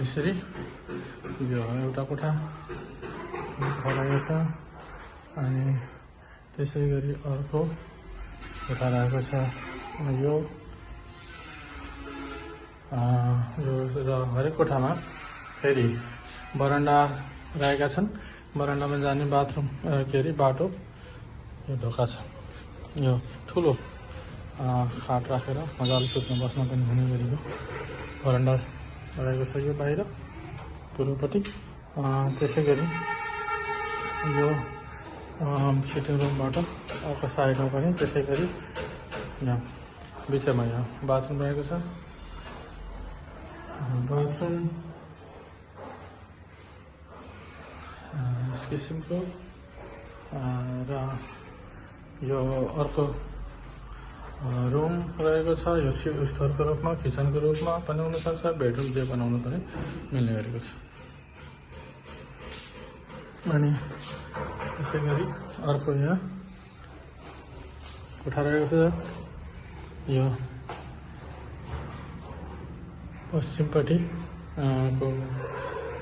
यसरी यो एउटा कोठा रहेको छ अनि त्यसै गरी अर्को कोठा रहेको छ। यो र हरेक कोठामा फेरि बरन्डा रहेका छन्। बरन्डामा जाने बाथरुम बाटो यो ढोका छ। यो ठुलो खाट राखेर मजाले सुत्न बस्न पनि हुने गरेको बरन्डा रहेको छ यो बाहिर पूर्वपट्टि। त्यसै गरी यो सिटिङ रुमबाट अर्को साइडमा पनि त्यसै गरी यहाँ बिचमा यहाँ बाथरुम रहेको छ। बाथरुम यस किसिमको र यो अर्को रुम रहेको छ। यो स्टोरको रूपमा किचनको रूपमा पनि हुनसक्छ, बेडरुम जे बनाउनु पनि मिल्ने गरेको छ। अनि त्यसै गरी अर्को यहाँ कोठा रहेको छ। यो पश्चिमपट्टि को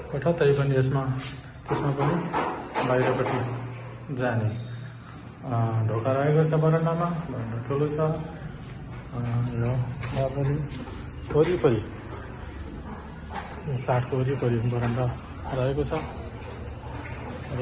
कोठा, तैपनि त्यसमा पनि बाहिरपट्टि जाने ढोका रहेको छ। बरन्डामा बरन्डा ठुलो छ। यो पनि वरिपरि फ्ल्याटको वरिपरि बरन्डा रहेको छ र